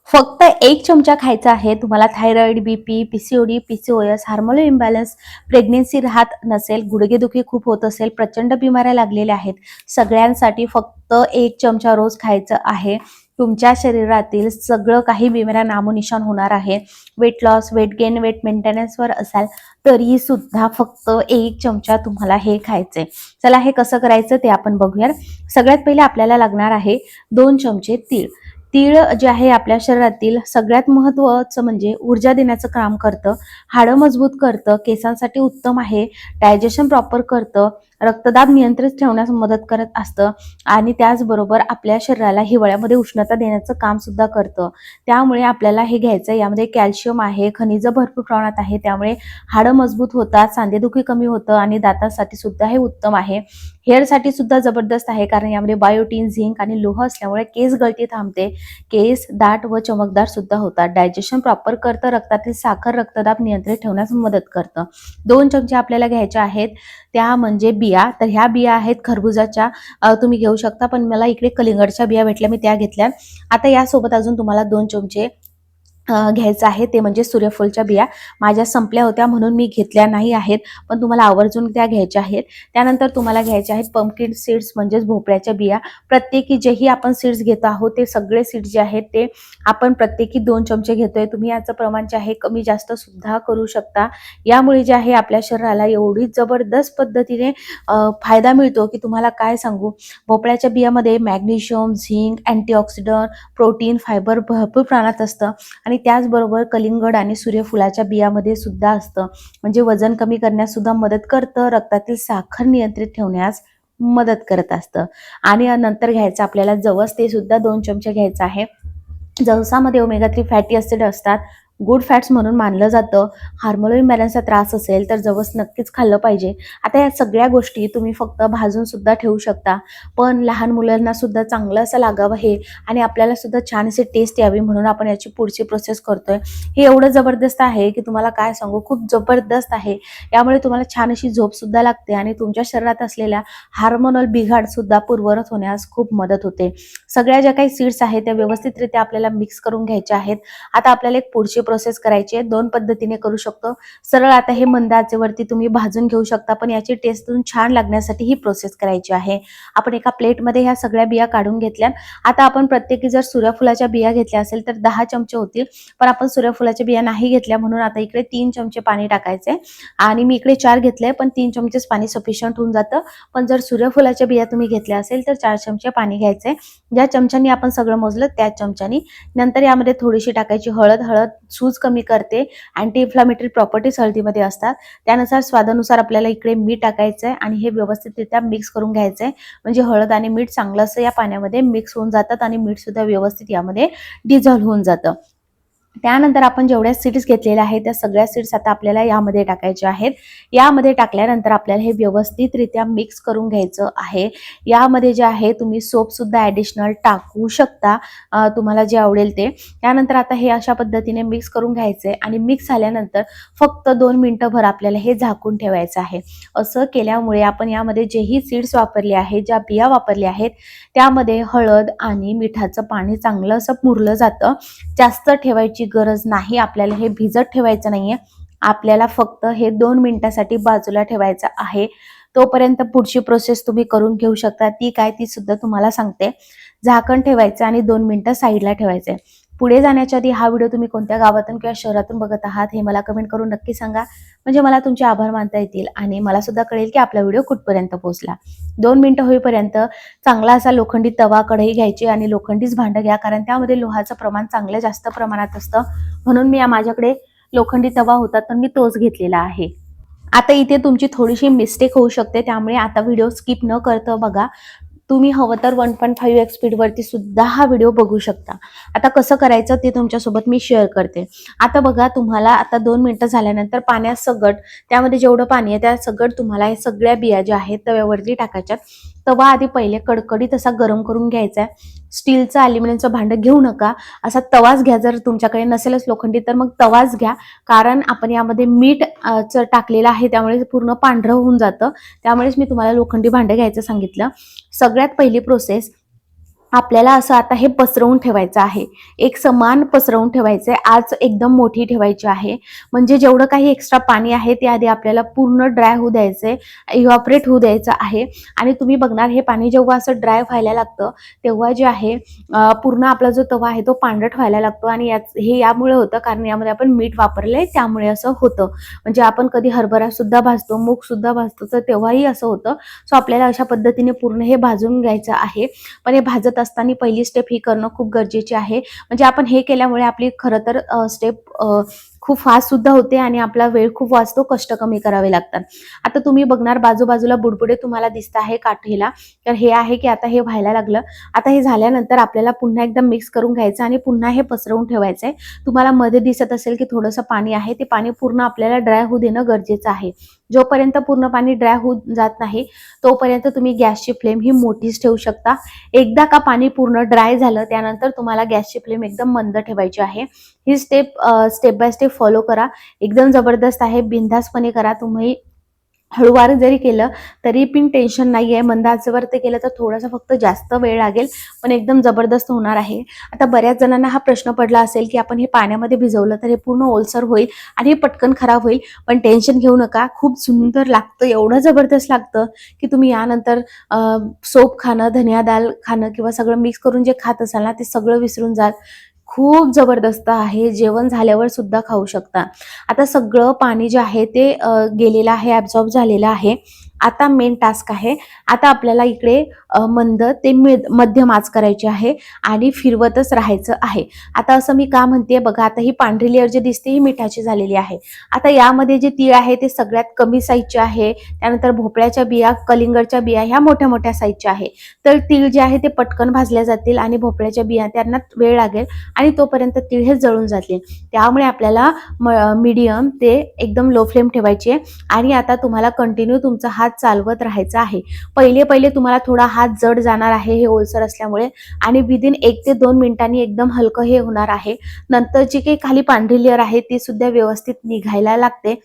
फक्त 1 चमचा खायचा आहे. तुम्हाला thyroid, BP, PCOD, PCOS, hormonal imbalance, pregnancy राहत नसेल, गुडघेदुखी खूप होत असेल, प्रचंड बिमाऱ्या लागलेल्या आहेत, सगळ्यांसाठी फक्त 1 चमचा रोज खायचं आहे. तुमच्या शरीरातील सगळं काही बिमाऱ्या नामोनिशाण होणार आहे. Weight loss, weight gain, weight मेंटेनन्सवर असाल तरी सुद्धा फक्त 1 चमचा तुम्हाला हे खायचंय. चला हे कसं करायचं ते आपण बघूया. सगळ्यात पहिले आपल्याला लागणार आहे 2 चमचे तीळ. तीळ जे आहे आपल्या शरीरातील सगळ्यात महत्त्वाचं म्हणजे ऊर्जा देण्याचं काम करतं, हाडं मजबूत करतं, केसांसाठी उत्तम आहे, डायजेशन प्रॉपर करतं, रक्तदाब नियंत्रित ठेवण्यास मदत करत असतं आणि त्याचबरोबर आपल्या शरीराला हिवाळ्यामध्ये उष्णता देण्याचं काम सुद्धा करतं. त्यामुळे आपल्याला हे घ्यायचं. यामध्ये कॅल्शियम आहे, खनिजं भरपूर प्रमाणात आहे, त्यामुळे हाडं मजबूत होतात, सांधेदुखी कमी होतं आणि दातांसाठी सुद्धा हे उत्तम आहे. हेअरसाठी सुद्धा जबरदस्त आहे, कारण यामध्ये बायोटीन, झिंक आणि लोह असल्यामुळे केस गळती थांबते, केस दाट व चमकदार सुद्धा होतात, डायजेशन प्रॉपर करतं, रक्तातील साखर, रक्तदाब नियंत्रित ठेवण्यास मदत करतं. 2 चमचे आपल्याला घ्यायच्या आहेत, त्या म्हणजे बिया. तर ह्या बिया आहेत खरबुजाच्या, तुम्ही घेऊ शकता, पण मला इकडे कलिंगडच्या बिया भेटल्या, मी त्या घेतल्या. आता यासोबत अजून तुम्हाला 2 चमचे घ्यायचं आहे, ते म्हणजे सूर्यफूलच्या बिया. माझ्या संपल्या होत्या म्हणून मी घेतल्या नाही आहेत, पण तुम्हाला आवर्जून त्या घ्यायच्या आहेत. त्यानंतर तुम्हाला घ्यायचे आहेत पंपकिन सीड्स म्हणजेच भोपळ्याच्या बिया. प्रत्येकी जेही आपण सीड्स घेतो आहोत ते सगळे सीड्स जे आहेत ते आपण प्रत्येकी 2 चमचे घेतोय. तुम्ही याचं प्रमाण जे आहे कमी जास्त सुद्धा करू शकता. यामुळे जे आहे आपल्या शरीराला एवढी जबरदस्त पद्धतीने फायदा मिळतो की तुम्हाला काय सांगू. भोपळ्याच्या बियामध्ये magnesium, zinc, antioxidant, protein, fibre भरपूर प्रमाणात असतं आणि त्याचबरोबर कलिंगड आणि सूर्यफुलाच्या बियामध्ये सुद्धा असतं, म्हणजे वजन कमी करण्यास सुद्धा मदत करतं, रक्तातील साखर नियंत्रित ठेवण्यास मदत करत असतं. आणि नंतर घ्यायचं आपल्याला जवस, ते सुद्धा 2 चमचे घ्यायचं आहे. जवसामध्ये ओमेगा 3 फॅटी ॲसिड असतात, गुड फॅट्स म्हणून मानलं जातं. हार्मोनल इम्बॅलन्सचा त्रास असेल तर जवस नक्कीच खाल्लं पाहिजे. आता या सगळ्या गोष्टी तुम्ही फक्त भाजून सुद्धा ठेवू शकता, पण लहान मुलांना सुद्धा चांगलं असं लागावं हे आणि आपल्याला सुद्धा छान अशी टेस्ट यावी म्हणून आपण याची पुढची प्रोसेस करतोय. हे एवढं जबरदस्त आहे की तुम्हाला काय सांगू, खूप जबरदस्त आहे. यामुळे तुम्हाला छान अशी झोप सुद्धा लागते आणि तुमच्या शरीरात असलेल्या हार्मोनल बिघाड सुद्धा पूर्ववत होण्यास खूप मदत होते. सगळ्या ज्या काही सीड्स आहेत त्या व्यवस्थितरित्या आपल्याला मिक्स करून घ्यायच्या आहेत. आता आपल्याला एक पुढची प्रोसेस करायची आहे. 2 पद्धतीने करू शकतो. सरळ आता हे मंद आचेवरती तुम्ही भाजून घेऊ शकता, पण याची टेस्ट छान लागण्यासाठी ही प्रोसेस करायची आहे. आपण एका प्लेटमध्ये ह्या सगळ्या बिया काढून घेतल्या. आता आपण प्रत्येकी जर सूर्यफुलाच्या बिया घेतल्या असेल तर 10 चमचे होतील, पण आपण सूर्यफुलाच्या बिया नाही घेतल्या म्हणून आता इकडे 3 चमचे पाणी टाकायचे आणि मी इकडे 4 घेतले, पण 3 चमचेच पाणी सफिशियंट होऊन जातं. पण जर सूर्यफुलाच्या बिया तुम्ही घेतल्या असेल तर 4 चमचे पाणी घ्यायचे. ज्या चमच्यानी आपण सगळं मोजलं त्या चमच्यानी. नंतर यामध्ये थोडीशी टाकायची हळद. हळद सूज कमी करते, अँटी इन्फ्लामेटरी प्रॉपर्टीज हळदीमध्ये असतात. त्यानुसार स्वादानुसार आपल्याला इकडे मीठ टाकायचं आहे आणि हे व्यवस्थितरित्या मिक्स करून घ्यायचं आहे, म्हणजे हळद आणि मीठ चांगलं असं या पाण्यामध्ये मिक्स होऊन जातात आणि मीठ सुद्धा व्यवस्थित यामध्ये डिझॉल्व्ह होऊन जातं. त्यानंतर आपण जेवढ्या सीड्स घेतलेल्या आहेत त्या सगळ्या सीड्स आता आपल्याला यामध्ये टाकायच्या आहेत. यामध्ये टाकल्यानंतर आपल्याला हे व्यवस्थितरित्या मिक्स करून घ्यायचं आहे. यामध्ये जे आहे तुम्ही सोप सुद्धा ॲडिशनल टाकू शकता, तुम्हाला जे आवडेल ते. त्यानंतर आता हे अशा पद्धतीने मिक्स करून घ्यायचे आणि मिक्स झाल्यानंतर फक्त 2 मिनिटंभर आपल्याला हे झाकून ठेवायचं आहे. असं केल्यामुळे आपण यामध्ये जेही सीड्स वापरले आहेत, ज्या बिया वापरल्या आहेत, त्यामध्ये हळद आणि मिठाचं पाणी चांगलं असं मुरलं जातं. जास्त ठेवायची गरज नाही, आपल्याला हे भिजत ठेवायचं नाहीये. आपल्याला फक्त हे 2 मिनिटासाठी बाजूला ठेवायचं आहे. तोपर्यंत पुढची प्रोसेस तुम्ही करून घेऊ शकता. ती काय ती सुद्धा तुम्हाला सांगते. झाकण ठेवायचं आणि 2 मिनिटं साईडला ठेवायचे. पुढे जाण्याच्या आधी हा व्हिडिओ तुम्ही कोणत्या गावातून किंवा शहरातून बघत आहात हे मला कमेंट करून नक्की सांगा, म्हणजे मला तुमचे आभार मानता येतील आणि मला सुद्धा कळेल की आपला व्हिडिओ कुठपर्यंत पोहोचला. 2 मिनिटं होईपर्यंत चांगला असा लोखंडी तवा, कढई घ्यायची आणि लोखंडीच भांडं घ्या, कारण त्यामध्ये लोहाचं प्रमाण चांगलं जास्त प्रमाणात असतं. म्हणून मी माझ्याकडे लोखंडी तवा होता तर मी तोच घेतलेला आहे. आता इथे तुमची थोडीशी मिस्टेक होऊ शकते, त्यामुळे आता व्हिडिओ स्किप न करता बघा. तुम्ही हवं तर 1.5x स्पीडवरती सुद्धा हा व्हिडिओ बघू शकता. आता कसं करायचं ते तुमच्यासोबत मी शेअर करते. आता बघा, तुम्हाला आता 2 मिनिटं झाल्यानंतर पाण्यात सगट, त्यामध्ये जेवढं पाणी आहे त्या सगट तुम्हाला हे सगळ्या बिया ज्या आहेत तव्यावरती टाकायच्यात. तवा आधी पहिले कडकडीत असा गरम करून घ्यायचा आहे. स्टीलचं, अल्युमिनियमचं भांडं घेऊ नका, असा तवाच घ्या. जर तुमच्याकडे नसेलच लोखंडी तर मग तवाच घ्या, कारण आपण यामध्ये मीठ टाकलेलं आहे त्यामुळे पूर्ण पांढरं होऊन जातं. त्यामुळेच मी तुम्हाला लोखंडी भांडं घ्यायचं सांगितलं. सगळ्यात पहिली प्रोसेस, आपल्याला असं आता हे पसरवून ठेवायचं आहे. एक समान पसरवून ठेवायचं आहे. आच एकदम मोठी ठेवायची आहे. म्हणजे जेवढं काही एक्स्ट्रा पाणी आहे ते आधी आपल्याला पूर्ण ड्राय होऊ द्यायचंय, इव्हॅपोरेट होऊ द्यायचं आहे. आणि तुम्ही बघणार हे पाणी जेव्हा असं ड्राय व्हायला लागतं, तेव्हा जे आहे पूर्ण आपला जो तवा आहे तो पांढरट व्हायला लागतो. आणि हे यामुळे होतं कारण यामध्ये आपण मीठ वापरलंय, त्यामुळे असं होतं. म्हणजे आपण कधी हरभरा सुद्धा भाजतो, मूग सुद्धा भाजतो, तर तेव्हाही असं होतं. सो आपल्याला अशा पद्धतीने पूर्ण हे भाजून घ्यायचं आहे. पण हे भाजत असताना पहिली स्टेप ही करणं खूप गरजेची आहे. म्हणजे आपण हे केल्यामुळे आपली खरं तर स्टेप खूप फास्ट सुद्धा होते आणि आपला वेळ खूप वाचतो, कष्ट कमी करावे लागतात. आता तुम्ही बघणार बाजूबाजूला बुडबुडे तुम्हाला दिसत आहे काठीला, तर हे आहे की आता हे व्हायला लागलं. आता हे झाल्यानंतर आपल्याला पुन्हा एकदा मिक्स करून घ्यायचं आणि पुन्हा हे पसरवून ठेवायचंय. तुम्हाला मध्ये दिसत असेल की थोडंसं पाणी आहे, ते पाणी पूर्ण आपल्याला ड्राय होऊ देणं गरजेचं आहे. जोपर्यंत पूर्ण पाणी ड्राय होऊन जात नाही तोपर्यंत तुम्ही गॅसची फ्लेम ही मोठीच ठेवू शकता. एकदा का पाणी पूर्ण ड्राय झालं त्यानंतर तुम्हाला गॅसची फ्लेम एकदम मंद ठेवायची आहे. ही step step by step follow करा. एकदम जबरदस्त आहे, बिनधास्तपणे करा. तुम्ही हळूवार जरी केलं तरी पण टेन्शन नाहीये. मंद आचेवर ते केलं तर थोडासा फक्त जास्त वेळ लागेल, पण एकदम जबरदस्त होणार आहे. आता बऱ्याच जणांना हा प्रश्न पडला असेल की आपण हे पाण्यामध्ये भिजवलं तर हे पूर्ण ओलसर होईल आणि हे पटकन खराब होईल. पण टेन्शन घेऊ नका, खूप सुंदर लागतं, एवढं जबरदस्त लागतं की तुम्ही यानंतर सोप खाणं, धनिया दाल खाणं किंवा सगळं मिक्स करून जे खात असाल ना ते सगळं विसरून जाल. खूप जबरदस्त आहे. जेवण झाल्यावर सुद्धा खाऊ शकता. आता सगळं पाणी जे आहे ते गेलेलं आहे, ॲब्झॉर्ब झालेलं आहे. आता मेन टास्क आहे. आता आपल्याला इकडे मंद ते मध्यम आच करायची आहे आणि फिरवतच राहायचं आहे. आता असं मी का म्हणते बघा, आता ही पांढरी लेअर जी दिसते ही मिठाची झालेली आहे. आता यामध्ये जे तीळ आहे ते सगळ्यात कमी साईजचे आहे. त्यानंतर भोपळ्याच्या बिया, कलिंगडच्या बिया ह्या मोठ्या मोठ्या साईजच्या आहे. तर तीळ जे आहे ते पटकन भाजल्या जातील आणि भोपळ्याच्या बिया त्यांना वेळ लागेल आणि तोपर्यंत तीळ हे जळून जातील. त्यामुळे आपल्याला मीडियम ते एकदम लो फ्लेम ठेवायची आहे. आणि आता तुम्हाला कंटिन्यू तुमचा हात चालवत राहायचा आहे. पहिले पहिले तुम्हाला थोडा हात जड जाणार आहे हे ओलसर असल्यामुळे, आणि विदिन 1 ते 2 मिनिटांनी एकदम हलकं हे होणार आहे. नंतर जी काही खाली पांढरी लेअर आहे ती सुद्धा व्यवस्थित निघायला लागते.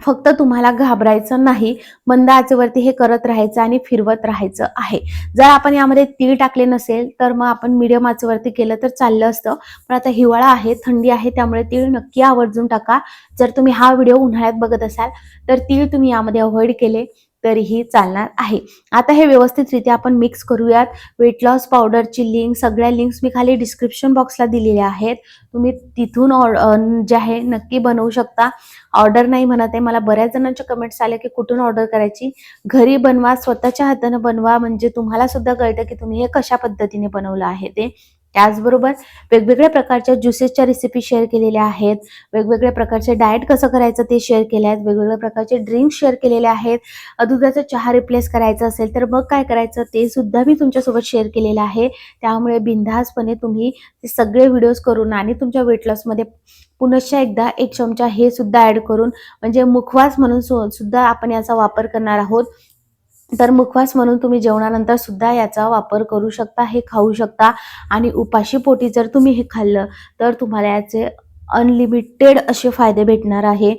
फक्त तुम्हाला घाबरायचं नाही, मंद आचेवरती हे करत राहायचं आणि फिरवत राहायचं आहे. जर आपण यामध्ये तीळ टाकले नसेल तर मग आपण मीडियम आचेवरती केलं तर चाललं असतं. पण आता हिवाळा आहे, थंडी आहे, त्यामुळे तीळ नक्की आवर्जून टाका. जर तुम्ही हा व्हिडिओ उन्हाळ्यात बघत असाल तर तीळ तुम्ही यामध्ये अवॉइड केले तरीही चालणार आहे. आता हे व्यवस्थितरित्या आपण मिक्स करूयात. वेट लॉस पावडरची लिंक, सगळ्या लिंक्स मी खाली डिस्क्रिप्शन बॉक्सला दिलेल्या आहेत. तुम्ही तिथून जे आहे नक्की बनवू शकता. ऑर्डर नाही म्हणत आहे, मला बऱ्याच जणांच्या कमेंट्स आल्या की कुठून ऑर्डर करायची. घरी बनवा, स्वतःच्या हाताने बनवा, म्हणजे तुम्हाला सुद्धा कळतं की तुम्ही हे कशा पद्धतीने बनवलं आहे ते. त्याचबरोबर वेगवेगळ्या प्रकारच्या ज्युसेसच्या रेसिपी शेअर केलेल्या आहेत. वेगवेगळ्या प्रकारचे डाएट कसं करायचं ते शेअर केले आहेत. वेगवेगळ्या प्रकारचे ड्रिंक्स शेअर केलेले आहेत. दुधाचा चहा रिप्लेस करायचा असेल तर मग काय करायचं ते सुद्धा मी तुमच्यासोबत शेअर केलेलं आहे. त्यामुळे बिनधास्तपणे तुम्ही ते सगळे व्हिडिओज करून आणि तुमच्या वेट लॉसमध्ये पुनश्च एकदा 1 चमचा हे सुद्धा ऍड करून, म्हणजे मुखवास म्हणून सुद्धा आपण याचा वापर करणार आहोत. तर मुखवास म्हणून तुम्ही जेवणानंतर सुद्धा याचा वापर करू शकता, हे खाऊ शकता. आणि उपाशी पोटी जर तुम्ही हे खाल्लं तर तुम्हाला याचे अनलिमिटेड असे फायदे भेटणार आहे.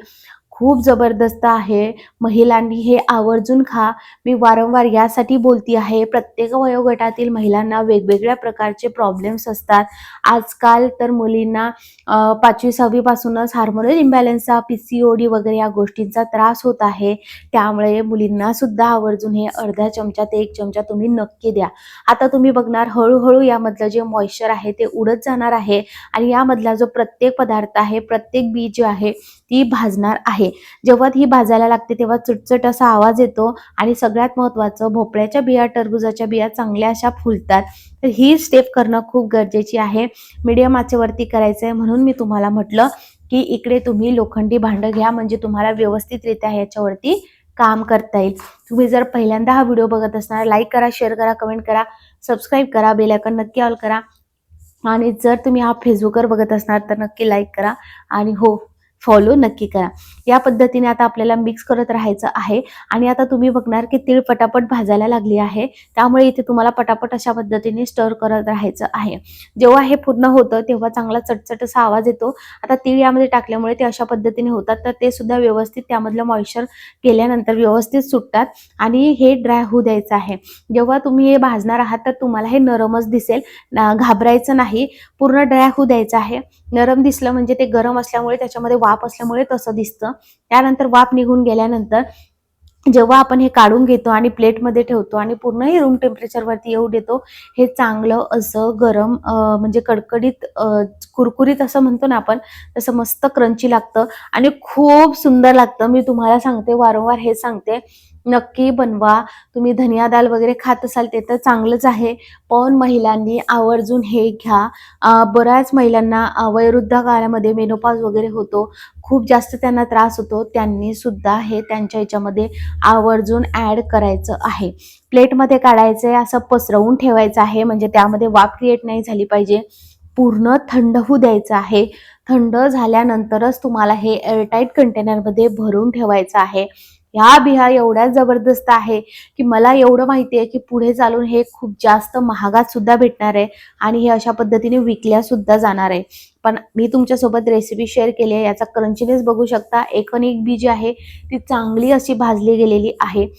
खूप जबरदस्त आहे. महिलांनी हे आवर्जून खा. मी वारंवार यासाठी बोलती आहे, प्रत्येक वयोगटातील महिलांना वेगवेगळ्या प्रकारचे प्रॉब्लेम्स असतात. आजकाल तर मुलींना 5वी-6वी पासूनच हार्मोनल इम्बॅलन्सचा, PCOD वगैरे या गोष्टींचा त्रास होत आहे. त्यामुळे मुलींना सुद्धा आवर्जून हे अर्धा चमचा ते 1 चमचा तुम्ही नक्की द्या. आता तुम्ही बघणार हळूहळू यामधलं जे मॉइश्चर आहे ते उडत जाणार आहे आणि यामधला जो प्रत्येक पदार्थ आहे, प्रत्येक बी जे आहे ती भाजणार आहे. जेव्हा ती भाजायला लागते तेव्हा चटचट असा आवाज येतो आणि सगळ्यात महत्त्वाचं भोपळ्याच्या बिया, टरबूजाच्या बिया चांगल्या अशा फुलतात. तर ही स्टेप करणं खूप गरजेची आहे. मीडियम आचेवरती करायचं आहे म्हणून मी तुम्हाला म्हटलं की इकडे तुम्ही लोखंडी भांडं घ्या, म्हणजे तुम्हाला व्यवस्थितरित्या ह्याच्यावरती काम करता येईल. तुम्ही जर पहिल्यांदा हा व्हिडिओ बघत असणार, लाईक करा, शेअर करा, कमेंट करा, सबस्क्राईब करा, बेल आयकॉन नक्की ऑल करा. आणि जर तुम्ही हा फेसबुकवर बघत असणार तर नक्की लाईक करा आणि हो, फॉलो नक्की करा. या पद्धतीने आता आपल्याला मिक्स करत राहायचं आहे. आणि आता तुम्ही बघणार की तीळ पटापट भाजायला लागली आहे, त्यामुळे इथे तुम्हाला पटापट अशा पद्धतीने स्टर करत राहायचं आहे. जेव्हा हे पूर्ण होतं तेव्हा चांगला चटचट असा आवाज येतो. आता तीळ यामध्ये टाकल्यामुळे ते अशा पद्धतीने होतात, तर ते सुद्धा व्यवस्थित त्यामधलं मॉइश्चर गेल्यानंतर व्यवस्थित सुटतात आणि हे ड्राय होऊ द्यायचं आहे. जेव्हा तुम्ही हे भाजणार आहात तर तुम्हाला हे नरमच दिसेल, घाबरायचं नाही, पूर्ण ड्राय होऊ द्यायचं आहे. नरम दिसलं म्हणजे ते गरम असल्यामुळे, त्याच्यामध्ये वाफ असल्यामुळे तसं दिसतं. त्यानंतर वाफ निघून गेल्यानंतर जेव्हा आपण हे काढून घेतो आणि प्लेटमध्ये ठेवतो आणि पूर्ण हे रूम टेम्परेचरवरती येऊ देतो, हे चांगलं असं गरम म्हणजे कडकडीत कुरकुरीत असं म्हणतो ना आपण, तसं मस्त क्रंची लागतं आणि खूप सुंदर लागतं. मी तुम्हाला सांगते, वारंवार हे सांगते, नक्की बनवा. तुम्ही धनिया दाल वगैरे खात असाल ते तर चांगलंच आहे, पण महिलांनी आवर्जून हे घ्या. बऱ्याच महिलांना वयोवृद्ध काळामध्ये मेनोपॉज वगैरे होतो, खूप जास्त त्यांना त्रास होतो, त्यांनी सुद्धा हे त्यांच्या ह्याच्यामध्ये आवर्जून ॲड करायचं आहे. प्लेटमध्ये काढायचं आहे, असं पसरवून ठेवायचं आहे, म्हणजे त्यामध्ये वाफ क्रिएट नाही झाली पाहिजे. पूर्ण थंड होऊ द्यायचं आहे. थंड झाल्यानंतरच तुम्हाला हे एअरटाईट कंटेनरमध्ये भरून ठेवायचं आहे. ह्या बिया एवढ्या जबरदस्त आहे की मला एवढं माहिती आहे की पुढे चालून हे खूप जास्त महागात सुद्धा भेटणार आहे आणि हे अशा पद्धतीने विकल्या सुद्धा जाणार आहे. पण मी तुमच्यासोबत रेसिपी शेअर केली आहे, याचा क्रंचीनेस बघू शकता. एकूण एक बी जी आहे ती चांगली अशी भाजली गेलेली आहे.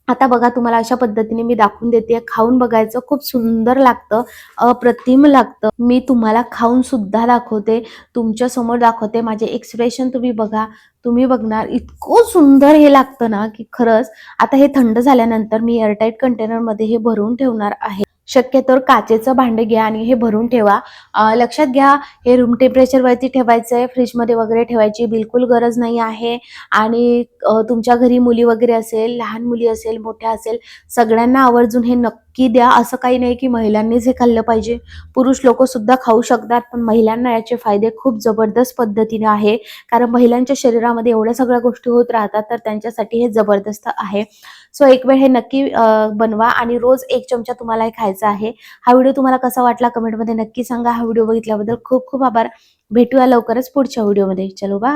आता बघा, तुम्हाला अशा पद्धतीने मी दाखवून देते, खाऊन बघायचं, खूप सुंदर लागतं, अप्रतिम लागतं. मी तुम्हाला खाऊन सुद्धा दाखवते, तुमच्या समोर दाखवते. माझे एक्सप्रेशन तुम्ही बघा, तुम्ही बघणार इतकं सुंदर हे लागतं ना की खरंच. आता हे थंड झाल्यानंतर मी एअरटाईट कंटेनरमध्ये हे भरून ठेवणार आहे. शक्यतोवर काचेचं भांडे घ्या आणि हे भरून ठेवा. लक्षात घ्या, हे रूम टेम्परेचरवरती ठेवायचं आहे, फ्रीजमध्ये वगैरे ठेवायची बिलकुल गरज नाही आहे. आणि तुमच्या घरी मुली वगैरे असेल, लहान मुली असेल, मोठ्या असेल, सगळ्यांना आवर्जून हे नक्की द्या. असं काही नाही की महिलांनीच हे खाल्लं पाहिजे, पुरुष लोक सुद्धा खाऊ शकतात, पण महिलांना याचे फायदे खूप जबरदस्त पद्धतीने आहे. कारण महिलांच्या शरीरामध्ये एवढ्या सगळ्या गोष्टी होत राहतात, तर त्यांच्यासाठी हे जबरदस्त आहे. सो एक वेळ हे नक्की बनवा आणि रोज 1 चमचा तुम्हाला हे खायचा आहे. हा व्हिडिओ तुम्हाला कसा वाटला कमेंटमध्ये नक्की सांगा. हा व्हिडिओ बघितल्याबद्दल खूप खूप आभार. भेटूया लवकरच पुढच्या व्हिडिओमध्ये. चलो बाय.